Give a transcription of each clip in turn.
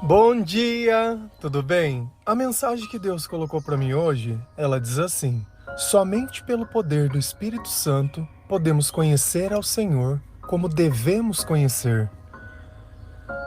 Bom dia, tudo bem? A mensagem que Deus colocou para mim hoje, ela diz assim: somente pelo poder do Espírito Santo podemos conhecer ao Senhor como devemos conhecer.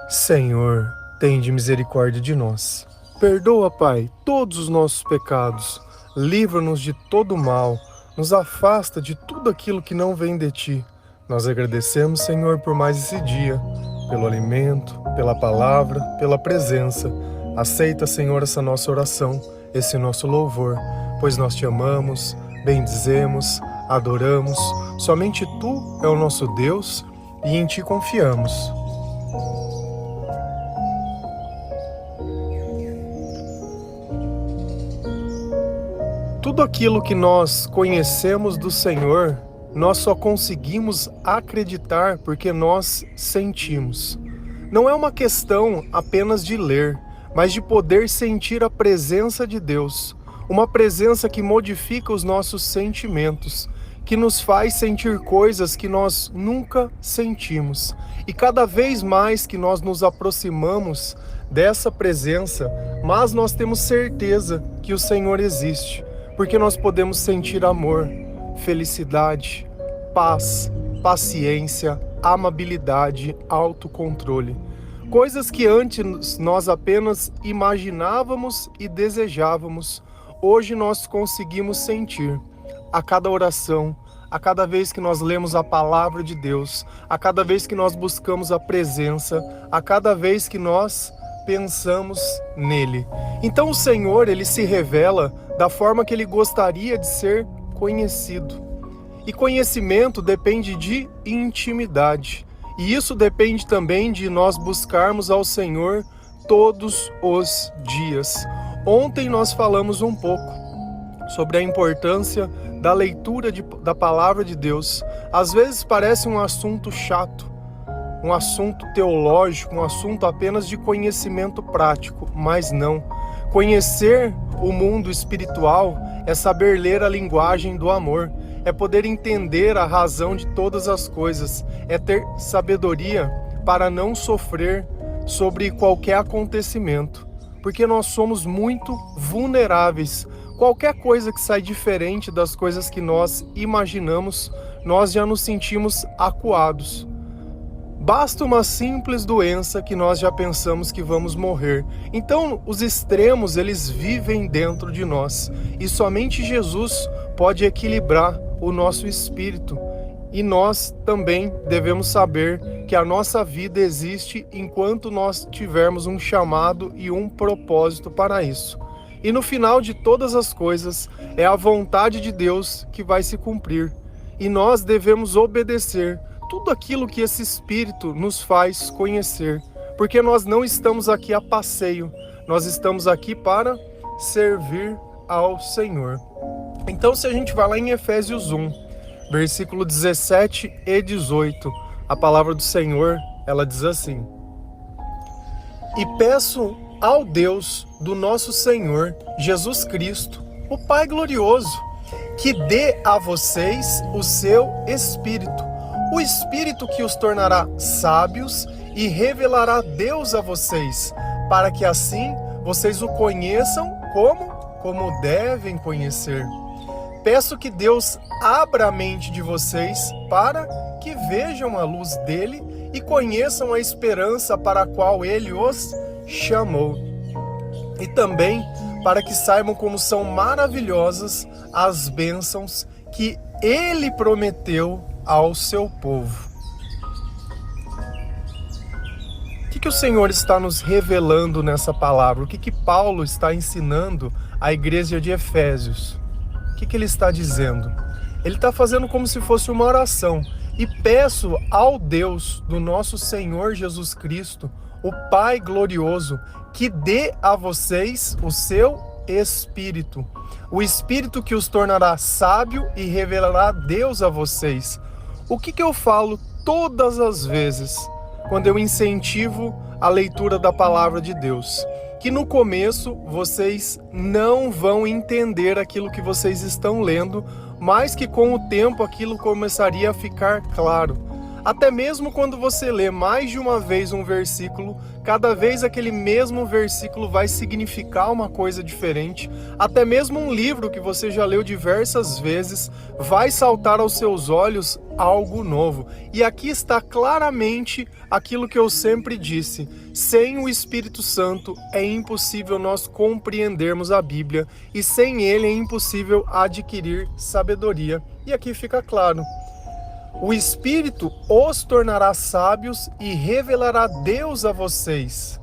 Senhor, tende misericórdia de nós. Perdoa, Pai, todos os nossos pecados. Livra-nos de todo mal. Nos afasta de tudo aquilo que não vem de Ti. Nós agradecemos, Senhor, por mais esse dia, pelo alimento, pela palavra, pela presença. Aceita, Senhor, essa nossa oração, esse nosso louvor, pois nós Te amamos, bendizemos, adoramos. Somente Tu é o nosso Deus e em Ti confiamos. Tudo aquilo que nós conhecemos do Senhor, nós só conseguimos acreditar porque nós sentimos. Não é uma questão apenas de ler, mas de poder sentir a presença de Deus. Uma presença que modifica os nossos sentimentos, que nos faz sentir coisas que nós nunca sentimos. E cada vez mais que nós nos aproximamos dessa presença, mas nós temos certeza que o Senhor existe. Porque nós podemos sentir amor, felicidade, paz, paciência, amabilidade, autocontrole. Coisas que antes nós apenas imaginávamos e desejávamos, hoje nós conseguimos sentir. A cada oração, a cada vez que nós lemos a palavra de Deus, a cada vez que nós buscamos a presença, a cada vez que nós pensamos nele. Então o Senhor, ele se revela da forma que ele gostaria de ser conhecido. E conhecimento depende de intimidade. E isso depende também de nós buscarmos ao Senhor todos os dias. Ontem nós falamos um pouco sobre a importância da leitura da palavra de Deus. Às vezes parece um assunto chato, um assunto teológico, um assunto apenas de conhecimento prático, mas não. Conhecer o mundo espiritual é saber ler a linguagem do amor, é poder entender a razão de todas as coisas, é ter sabedoria para não sofrer sobre qualquer acontecimento, porque nós somos muito vulneráveis. Qualquer coisa que sai diferente das coisas que nós imaginamos, nós já nos sentimos acuados. Basta uma simples doença que nós já pensamos que vamos morrer. Então, os extremos, eles vivem dentro de nós. E somente Jesus pode equilibrar o nosso espírito. E nós também devemos saber que a nossa vida existe enquanto nós tivermos um chamado e um propósito para isso. E no final de todas as coisas, é a vontade de Deus que vai se cumprir. E nós devemos obedecer tudo aquilo que esse Espírito nos faz conhecer, porque nós não estamos aqui a passeio, nós estamos aqui para servir ao Senhor. Então, se a gente vai lá em Efésios 1, versículo 17 e 18, a palavra do Senhor, ela diz assim: e peço ao Deus do nosso Senhor Jesus Cristo, o Pai glorioso, que dê a vocês o seu Espírito, o Espírito que os tornará sábios e revelará Deus a vocês, para que assim vocês o conheçam como devem conhecer. Peço que Deus abra a mente de vocês para que vejam a luz dele e conheçam a esperança para a qual ele os chamou. E também para que saibam como são maravilhosas as bênçãos que ele prometeu ao seu povo. O que o Senhor está nos revelando nessa palavra? O que Paulo está ensinando à igreja de Efésios? O que ele está dizendo? Ele está fazendo como se fosse uma oração. E peço ao Deus do nosso Senhor Jesus Cristo, o Pai glorioso, que dê a vocês o seu Espírito. O Espírito que os tornará sábio e revelará Deus a vocês. O que eu falo todas as vezes quando eu incentivo a leitura da palavra de Deus? Que no começo vocês não vão entender aquilo que vocês estão lendo, mas que com o tempo aquilo começaria a ficar claro. Até mesmo quando você lê mais de uma vez um versículo, cada vez aquele mesmo versículo vai significar uma coisa diferente. Até mesmo um livro que você já leu diversas vezes, vai saltar aos seus olhos algo novo. E aqui está claramente aquilo que eu sempre disse: sem o Espírito Santo é impossível nós compreendermos a Bíblia, e sem ele é impossível adquirir sabedoria. E aqui fica claro: o Espírito os tornará sábios e revelará Deus a vocês.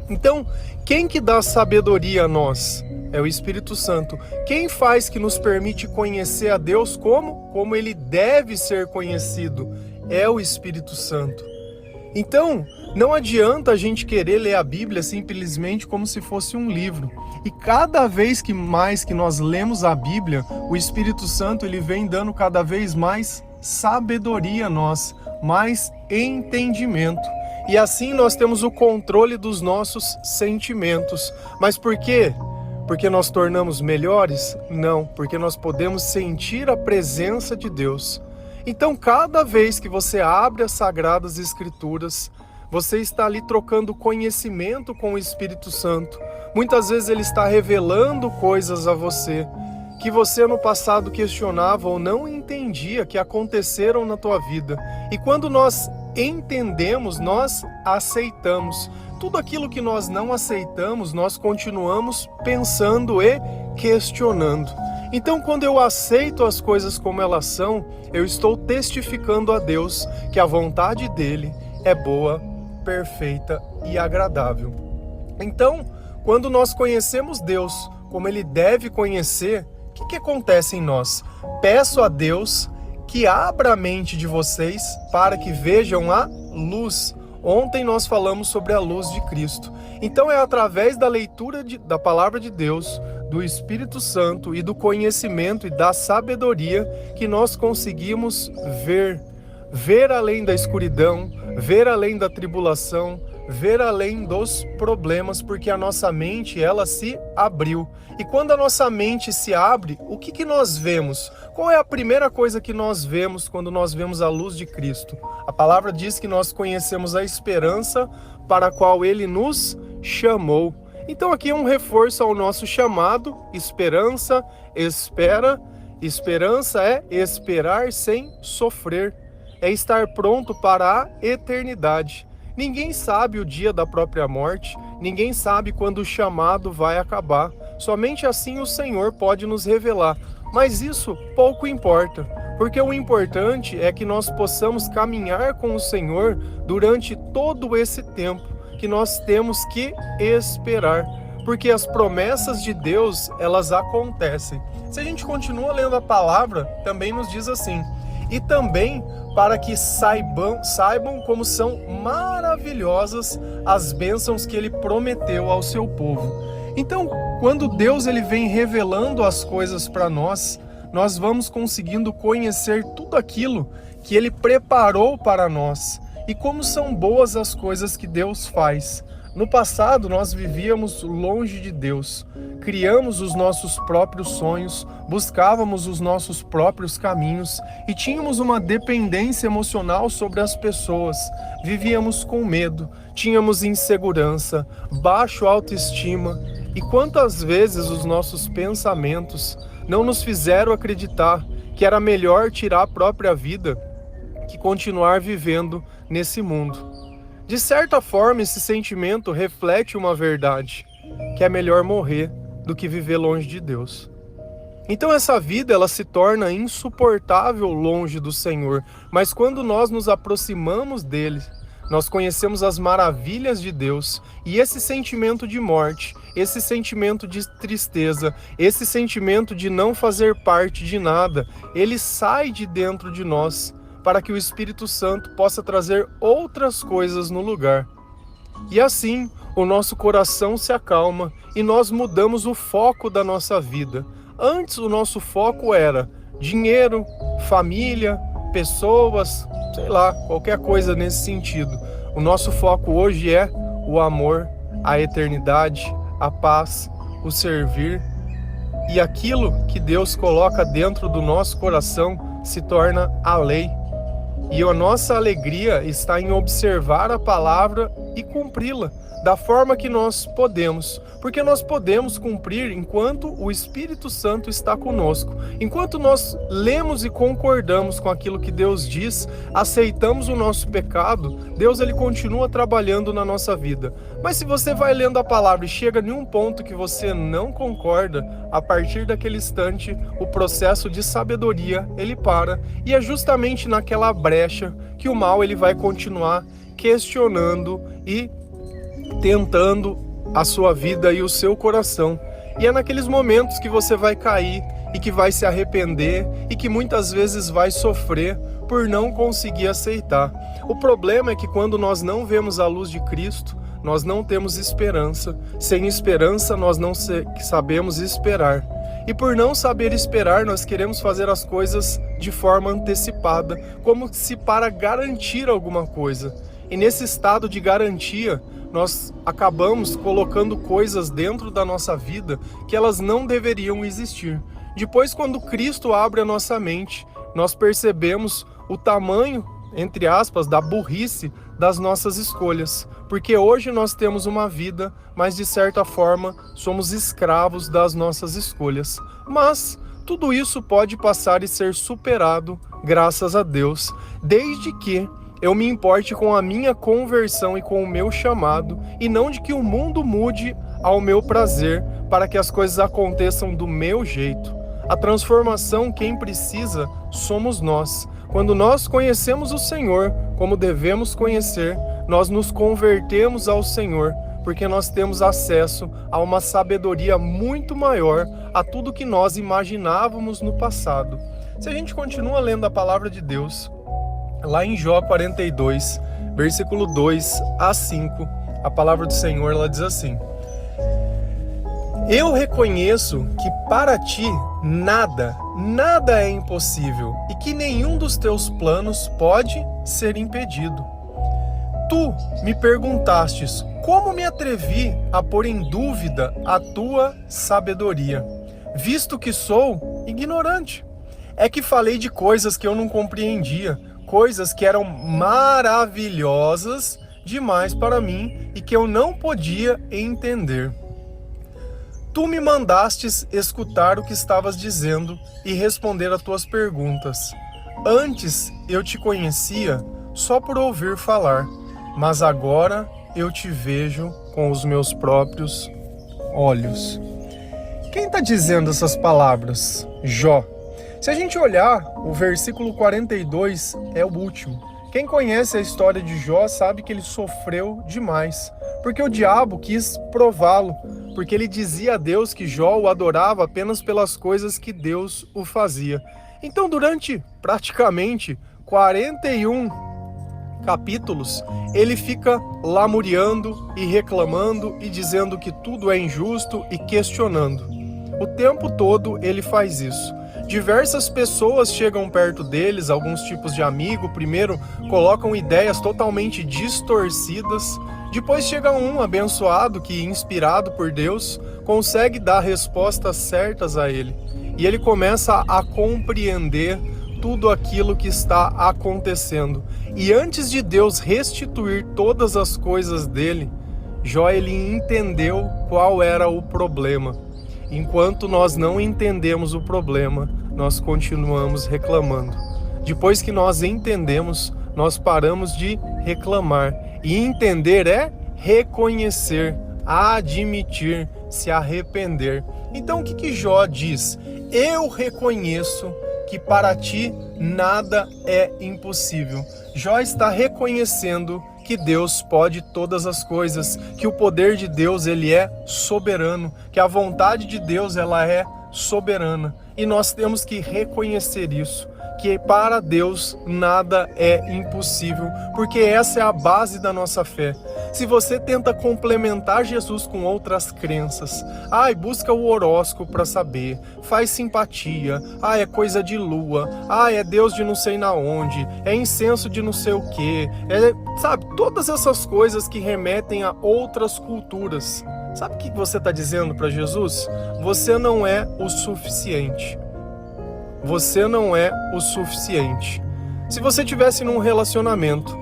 Então, quem que dá sabedoria a nós? É o Espírito Santo. Quem faz que nos permite conhecer a Deus como ele deve ser conhecido? É o Espírito Santo. Então, não adianta a gente querer ler a Bíblia simplesmente como se fosse um livro. E cada vez que nós lemos a Bíblia, o Espírito Santo ele vem dando cada vez mais sabedoria a nós, mais entendimento. E assim nós temos o controle dos nossos sentimentos. Mas por quê? Porque nós tornamos melhores? Não, porque nós podemos sentir a presença de Deus. Então, cada vez que você abre as Sagradas Escrituras, você está ali trocando conhecimento com o Espírito Santo. Muitas vezes ele está revelando coisas a você que você no passado questionava ou não entendia que aconteceram na tua vida. E quando nós entendemos, nós aceitamos. Tudo aquilo que nós não aceitamos, nós continuamos pensando e questionando. Então, quando eu aceito as coisas como elas são, eu estou testificando a Deus que a vontade dele é boa, perfeita e agradável. Então, quando nós conhecemos Deus como ele deve conhecer, o que acontece em nós? Peço a Deus que abra a mente de vocês para que vejam a luz. Ontem nós falamos sobre a luz de Cristo. Então é através da leitura da palavra de Deus, do Espírito Santo e do conhecimento e da sabedoria que nós conseguimos ver além da escuridão, ver além da tribulação, ver além dos problemas, porque a nossa mente ela se abriu. E quando a nossa mente se abre, o que nós vemos? Qual é a primeira coisa que nós vemos quando nós vemos a luz de Cristo? A palavra diz que nós conhecemos a esperança para a qual ele nos chamou. Então aqui é um reforço ao nosso chamado: esperança, espera. Esperança é esperar sem sofrer, é estar pronto para a eternidade. Ninguém sabe o dia da própria morte, ninguém sabe quando o chamado vai acabar. Somente assim o Senhor pode nos revelar. Mas isso pouco importa, porque o importante é que nós possamos caminhar com o Senhor durante todo esse tempo que nós temos que esperar. Porque as promessas de Deus, elas acontecem. Se a gente continua lendo a palavra, também nos diz assim: e também para que saibam como são maravilhosas as bênçãos que ele prometeu ao seu povo. Então, quando Deus ele vem revelando as coisas para nós, nós vamos conseguindo conhecer tudo aquilo que ele preparou para nós e como são boas as coisas que Deus faz. No passado, nós vivíamos longe de Deus, criamos os nossos próprios sonhos, buscávamos os nossos próprios caminhos e tínhamos uma dependência emocional sobre as pessoas. Vivíamos com medo, tínhamos insegurança, baixa autoestima. E quantas vezes os nossos pensamentos não nos fizeram acreditar que era melhor tirar a própria vida que continuar vivendo nesse mundo. De certa forma, esse sentimento reflete uma verdade, que é melhor morrer do que viver longe de Deus. Então essa vida ela se torna insuportável longe do Senhor, mas quando nós nos aproximamos dele, nós conhecemos as maravilhas de Deus, e esse sentimento de morte, esse sentimento de tristeza, esse sentimento de não fazer parte de nada, ele sai de dentro de nós, para que o Espírito Santo possa trazer outras coisas no lugar. E assim, o nosso coração se acalma e nós mudamos o foco da nossa vida. Antes, o nosso foco era dinheiro, família, pessoas, sei lá, qualquer coisa nesse sentido. O nosso foco hoje é o amor, a eternidade, a paz, o servir. E aquilo que Deus coloca dentro do nosso coração se torna a lei. E a nossa alegria está em observar a palavra e cumpri-la da forma que nós podemos, porque nós podemos cumprir enquanto o Espírito Santo está conosco. Enquanto nós lemos e concordamos com aquilo que Deus diz, aceitamos o nosso pecado, Deus ele continua trabalhando na nossa vida. Mas se você vai lendo a palavra e chega em um ponto que você não concorda, a partir daquele instante, o processo de sabedoria ele para, e é justamente naquela brecha que o mal ele vai continuar questionando e tentando a sua vida e o seu coração. E é naqueles momentos que você vai cair e que vai se arrepender e que muitas vezes vai sofrer por não conseguir aceitar. O problema é que quando nós não vemos a luz de Cristo, nós não temos esperança. Sem esperança, nós não sabemos esperar. E por não saber esperar, nós queremos fazer as coisas de forma antecipada, como se para garantir alguma coisa. E nesse estado de garantia, nós acabamos colocando coisas dentro da nossa vida que elas não deveriam existir. Depois, quando Cristo abre a nossa mente, nós percebemos o tamanho, entre aspas, da burrice das nossas escolhas. Porque hoje nós temos uma vida, mas de certa forma somos escravos das nossas escolhas. Mas tudo isso pode passar e ser superado, graças a Deus, desde que eu me importe com a minha conversão e com o meu chamado, e não de que o mundo mude ao meu prazer, para que as coisas aconteçam do meu jeito. A transformação, quem precisa, somos nós. Quando nós conhecemos o Senhor, como devemos conhecer, nós nos convertemos ao Senhor, porque nós temos acesso a uma sabedoria muito maior a tudo que nós imaginávamos no passado. Se a gente continua lendo a palavra de Deus, lá em Jó 42, versículo 2 a 5, a palavra do Senhor ela diz assim: Eu reconheço que para ti nada é impossível e que nenhum dos teus planos pode ser impedido. Tu me perguntastes como me atrevi a pôr em dúvida a tua sabedoria, visto que sou ignorante. É que falei de coisas que eu não compreendia, coisas que eram maravilhosas demais para mim e que eu não podia entender. Tu me mandastes escutar o que estavas dizendo e responder a tuas perguntas. Antes eu te conhecia só por ouvir falar, mas agora eu te vejo com os meus próprios olhos. Quem está dizendo essas palavras? Jó. Se a gente olhar, o versículo 42 é o último. Quem conhece a história de Jó sabe que ele sofreu demais, porque o diabo quis prová-lo, porque ele dizia a Deus que Jó o adorava apenas pelas coisas que Deus o fazia. Então, durante praticamente 41 capítulos, ele fica lamuriando e reclamando e dizendo que tudo é injusto e questionando. O tempo todo ele faz isso. Diversas pessoas chegam perto deles, alguns tipos de amigo, primeiro colocam ideias totalmente distorcidas, depois chega um abençoado que, inspirado por Deus, consegue dar respostas certas a ele. E ele começa a compreender tudo aquilo que está acontecendo. E antes de Deus restituir todas as coisas dele, Jó ele entendeu qual era o problema. Enquanto nós não entendemos o problema, nós continuamos reclamando. Depois que nós entendemos, nós paramos de reclamar. E entender é reconhecer, admitir, se arrepender. Então o que Jó diz? Eu reconheço que para ti nada é impossível. Jó está reconhecendo que Deus pode todas as coisas, que o poder de Deus ele é soberano, que a vontade de Deus ela é soberana. E nós temos que reconhecer isso, que para Deus nada é impossível, porque essa é a base da nossa fé. Se você tenta complementar Jesus com outras crenças, busca o horóscopo para saber, faz simpatia, é coisa de lua, é Deus de não sei na onde, é incenso de não sei o que, sabe, todas essas coisas que remetem a outras culturas. Sabe o que você está dizendo para Jesus? Você não é o suficiente. Você não é o suficiente. Se você tivesse num relacionamento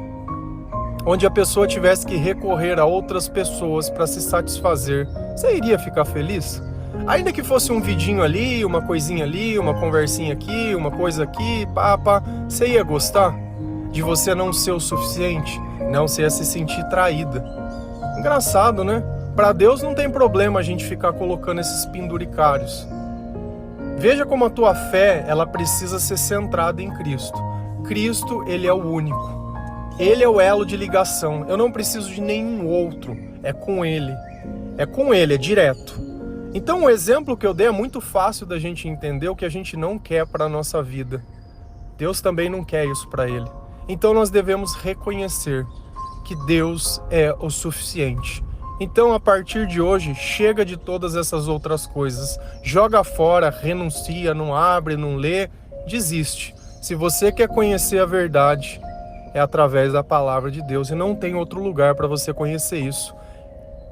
onde a pessoa tivesse que recorrer a outras pessoas para se satisfazer, você iria ficar feliz? Ainda que fosse um vidinho ali, uma coisinha ali, uma conversinha aqui, uma coisa aqui, pá, você ia gostar de você não ser o suficiente? Não, você ia se sentir traída. Engraçado, né? Para Deus não tem problema a gente ficar colocando esses penduricários. Veja como a tua fé, ela precisa ser centrada em Cristo. Cristo, ele é o único. Ele é o elo de ligação. Eu não preciso de nenhum outro. É com ele. É com ele, é direto. Então o exemplo que eu dei é muito fácil da gente entender o que a gente não quer para a nossa vida. Deus também não quer isso para ele. Então nós devemos reconhecer que Deus é o suficiente. Então a partir de hoje, chega de todas essas outras coisas. Joga fora, renuncia, não abre, não lê, desiste. Se você quer conhecer a verdade, é através da palavra de Deus e não tem outro lugar para você conhecer isso.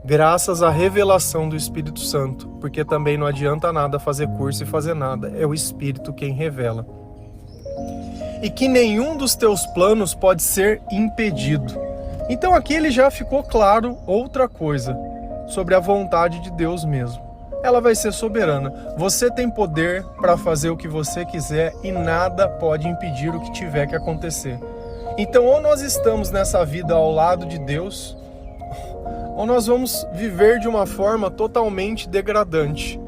Graças à revelação do Espírito Santo, porque também não adianta nada fazer curso e fazer nada, é o Espírito quem revela. E que nenhum dos teus planos pode ser impedido. Então aqui ele já ficou claro outra coisa, sobre a vontade de Deus mesmo. Ela vai ser soberana. Você tem poder para fazer o que você quiser e nada pode impedir o que tiver que acontecer. Então, ou nós estamos nessa vida ao lado de Deus, ou nós vamos viver de uma forma totalmente degradante,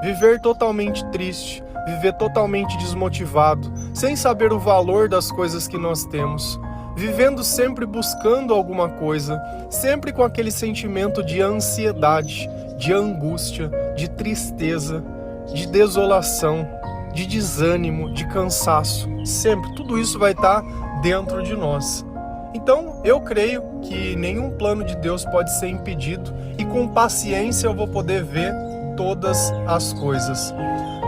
viver totalmente triste, viver totalmente desmotivado, sem saber o valor das coisas que nós temos, vivendo sempre buscando alguma coisa, sempre com aquele sentimento de ansiedade, de angústia, de tristeza, de desolação, de desânimo, de cansaço. Sempre, tudo isso vai estar dentro de nós. Então, eu creio que nenhum plano de Deus pode ser impedido e com paciência eu vou poder ver todas as coisas.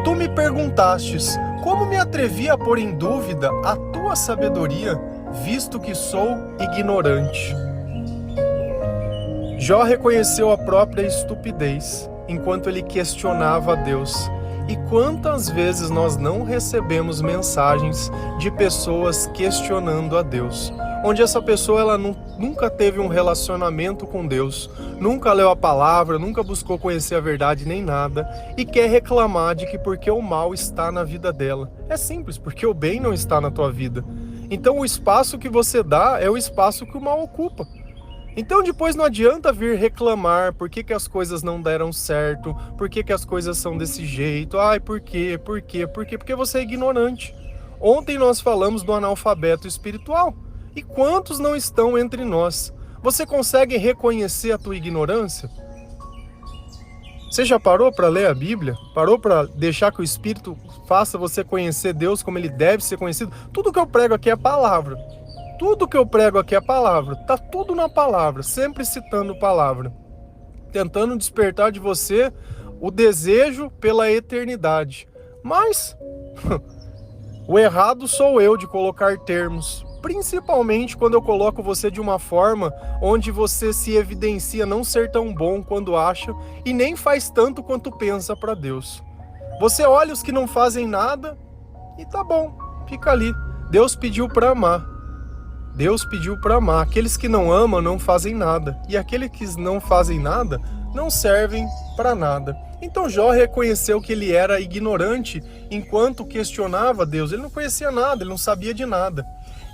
Tu me perguntastes, como me atrevi a pôr em dúvida a tua sabedoria, visto que sou ignorante? Jó reconheceu a própria estupidez enquanto ele questionava a Deus. E quantas vezes nós não recebemos mensagens de pessoas questionando a Deus, onde essa pessoa ela nunca teve um relacionamento com Deus, nunca leu a palavra, nunca buscou conhecer a verdade nem nada, e quer reclamar de que porque o mal está na vida dela. É simples, porque o bem não está na tua vida. Então o espaço que você dá é o espaço que o mal ocupa. Então depois não adianta vir reclamar por que as coisas não deram certo, por que as coisas são desse jeito, ai por quê, porque você é ignorante. Ontem nós falamos do analfabeto espiritual, e quantos não estão entre nós? Você consegue reconhecer a tua ignorância? Você já parou para ler a Bíblia? Parou para deixar que o Espírito faça você conhecer Deus como ele deve ser conhecido? Tudo que eu prego aqui é palavra. Tudo que eu prego aqui é palavra, tá tudo na palavra, sempre citando palavra, tentando despertar de você o desejo pela eternidade. Mas o errado sou eu de colocar termos, principalmente quando eu coloco você de uma forma onde você se evidencia não ser tão bom quando acha e nem faz tanto quanto pensa para Deus. Você olha os que não fazem nada e tá bom, fica ali. Deus pediu para amar. Deus pediu para amar. Aqueles que não amam não fazem nada. E aqueles que não fazem nada não servem para nada. Então Jó reconheceu que ele era ignorante enquanto questionava Deus. Ele não conhecia nada, ele não sabia de nada.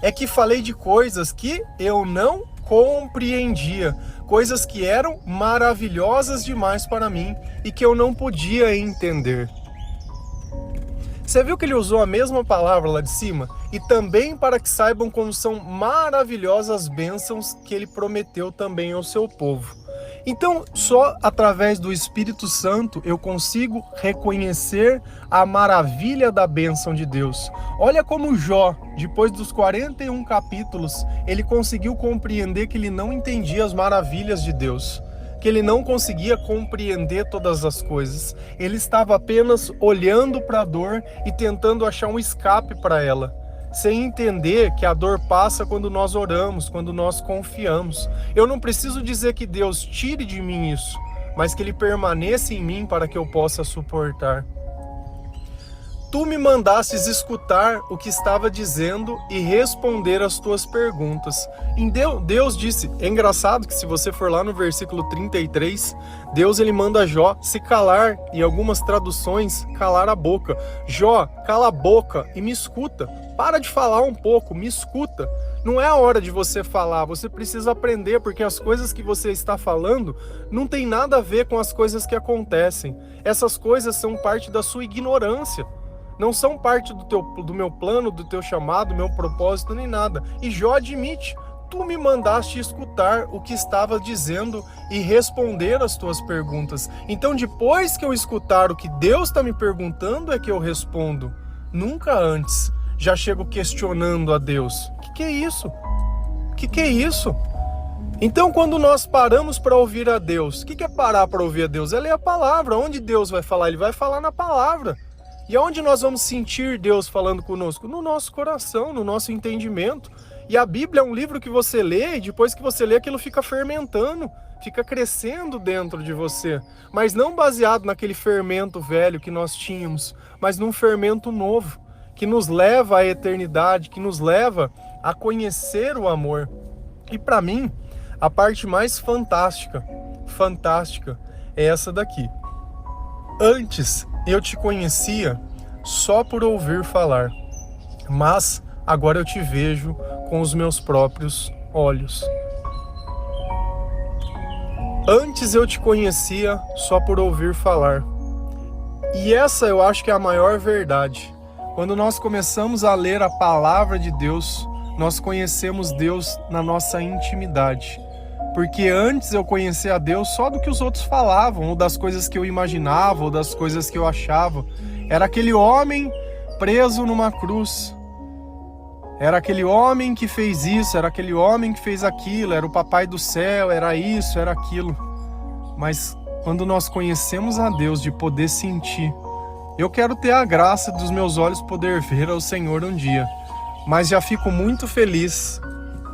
É que falei de coisas que eu não compreendia. Coisas que eram maravilhosas demais para mim e que eu não podia entender. Você viu que ele usou a mesma palavra lá de cima? E também para que saibam como são maravilhosas as bênçãos que ele prometeu também ao seu povo. Então, só através do Espírito Santo eu consigo reconhecer a maravilha da bênção de Deus. Olha como Jó, depois dos 41 capítulos, ele conseguiu compreender que ele não entendia as maravilhas de Deus, que ele não conseguia compreender todas as coisas. Ele estava apenas olhando para a dor e tentando achar um escape para ela, sem entender que a dor passa quando nós oramos, quando nós confiamos. Eu não preciso dizer que Deus tire de mim isso, mas que ele permaneça em mim para que eu possa suportar. tu me mandastes escutar o que estava dizendo e responder as tuas perguntas. Deus disse, é engraçado que se você for lá no versículo 33, Deus ele manda Jó se calar, em algumas traduções, calar a boca. Jó, cala a boca e me escuta. Para de falar um pouco, me escuta. Não é a hora de você falar, você precisa aprender, porque as coisas que você está falando não tem nada a ver com as coisas que acontecem. Essas coisas são parte da sua ignorância. Não são parte do meu plano, do teu chamado, do meu propósito, nem nada. E Jó admite, tu me mandaste escutar o que estava dizendo e responder as tuas perguntas. Então, depois que eu escutar o que Deus está me perguntando, é que eu respondo. Nunca antes já chego questionando a Deus. O que é isso? O que é isso? Então, quando nós paramos para ouvir a Deus, o que é parar para ouvir a Deus? É ler a palavra. Onde Deus vai falar? Ele vai falar na palavra. E aonde nós vamos sentir Deus falando conosco? No nosso coração, no nosso entendimento. E a Bíblia é um livro que você lê e depois que você lê aquilo fica fermentando, fica crescendo dentro de você. Mas não baseado naquele fermento velho que nós tínhamos, mas num fermento novo, que nos leva à eternidade, que nos leva a conhecer o amor. E para mim, a parte mais fantástica é essa daqui. Antes eu te conhecia só por ouvir falar, mas agora eu te vejo com os meus próprios olhos. Antes eu te conhecia só por ouvir falar. E essa eu acho que é a maior verdade. Quando nós começamos a ler a palavra de Deus, nós conhecemos Deus na nossa intimidade. Porque antes eu conhecia a Deus só do que os outros falavam, ou das coisas que eu imaginava, ou das coisas que eu achava. Era aquele homem preso numa cruz. Era aquele homem que fez isso, era aquele homem que fez aquilo, era o papai do céu, era isso, era aquilo. Mas quando nós conhecemos a Deus, de poder sentir, eu quero ter a graça dos meus olhos poder ver ao Senhor um dia, mas já fico muito feliz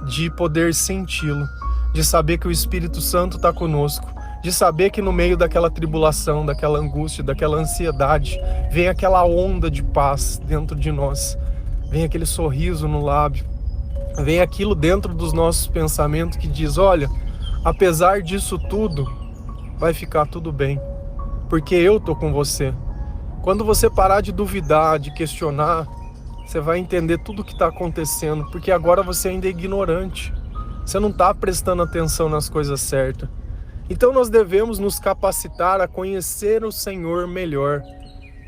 de poder senti-lo, de saber que o Espírito Santo está conosco, de saber que no meio daquela tribulação, daquela angústia, daquela ansiedade, vem aquela onda de paz dentro de nós, vem aquele sorriso no lábio, vem aquilo dentro dos nossos pensamentos que diz, olha, apesar disso tudo, vai ficar tudo bem, porque eu estou com você. Quando você parar de duvidar, de questionar, você vai entender tudo o que está acontecendo, porque agora você ainda é ignorante. Você não está prestando atenção nas coisas certas. Então nós devemos nos capacitar a conhecer o Senhor melhor.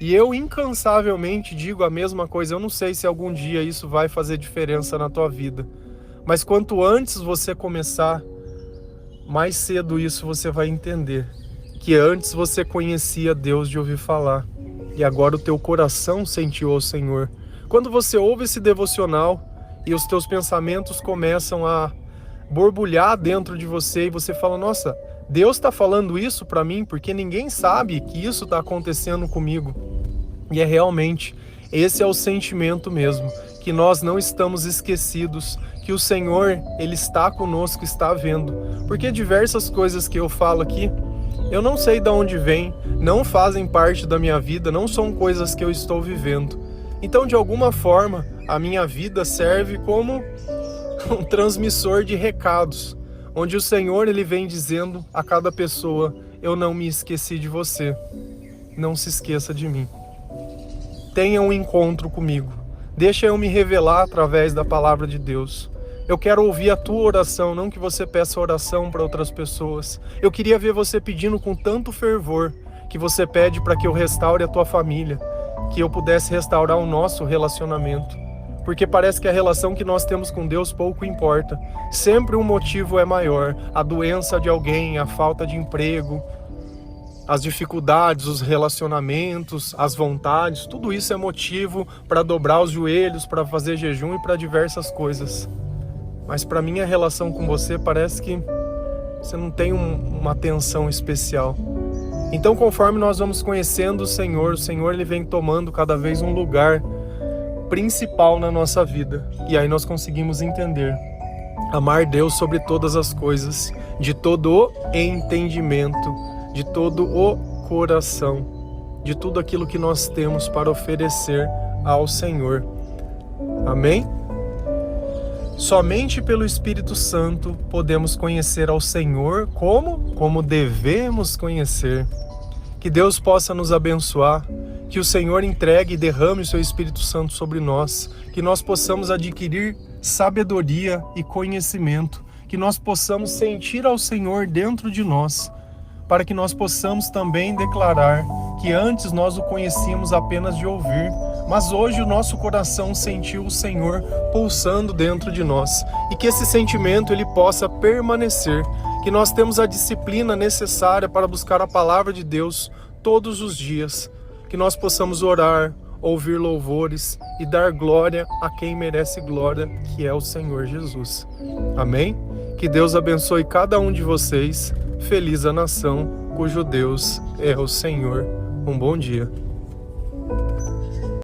E eu incansavelmente digo a mesma coisa. Eu não sei se algum dia isso vai fazer diferença na tua vida. Mas quanto antes você começar, mais cedo isso você vai entender. Que antes você conhecia Deus de ouvir falar. E agora o teu coração sentiu o Senhor. Quando você ouve esse devocional e os teus pensamentos começam a borbulhar dentro de você e você fala, nossa, Deus está falando isso para mim porque ninguém sabe que isso está acontecendo comigo. E é realmente, esse é o sentimento mesmo, que nós não estamos esquecidos, que o Senhor, Ele está conosco, está vendo. Porque diversas coisas que eu falo aqui, eu não sei de onde vem, não fazem parte da minha vida, não são coisas que eu estou vivendo. Então, de alguma forma, a minha vida serve como um transmissor de recados, onde o Senhor ele vem dizendo a cada pessoa, eu não me esqueci de você, não se esqueça de mim. Tenha um encontro comigo, deixa eu me revelar através da palavra de Deus. Eu quero ouvir a tua oração, não que você peça oração para outras pessoas. Eu queria ver você pedindo com tanto fervor que você pede para que eu restaure a tua família, que eu pudesse restaurar o nosso relacionamento. Porque parece que a relação que nós temos com Deus pouco importa. Sempre um motivo é maior. A doença de alguém, a falta de emprego, as dificuldades, os relacionamentos, as vontades, tudo isso é motivo para dobrar os joelhos, para fazer jejum e para diversas coisas. Mas para mim a relação com você parece que você não tem uma atenção especial. Então conforme nós vamos conhecendo o Senhor ele vem tomando cada vez um lugar principal na nossa vida. E aí nós conseguimos entender. Amar Deus sobre todas as coisas, de todo o entendimento, de todo o coração. de tudo aquilo que nós temos para oferecer ao Senhor. Amém? Somente pelo Espírito Santo podemos conhecer ao Senhor como devemos conhecer. Que Deus possa nos abençoar, que o Senhor entregue e derrame o seu Espírito Santo sobre nós, que nós possamos adquirir sabedoria e conhecimento, que nós possamos sentir ao Senhor dentro de nós, para que nós possamos também declarar que antes nós o conhecíamos apenas de ouvir, mas hoje o nosso coração sentiu o Senhor pulsando dentro de nós, e que esse sentimento ele possa permanecer, que nós temos a disciplina necessária para buscar a palavra de Deus todos os dias, que nós possamos orar, ouvir louvores e dar glória a quem merece glória, que é o Senhor Jesus. Amém? Que Deus abençoe cada um de vocês. Feliz a nação cujo Deus é o Senhor. Um bom dia.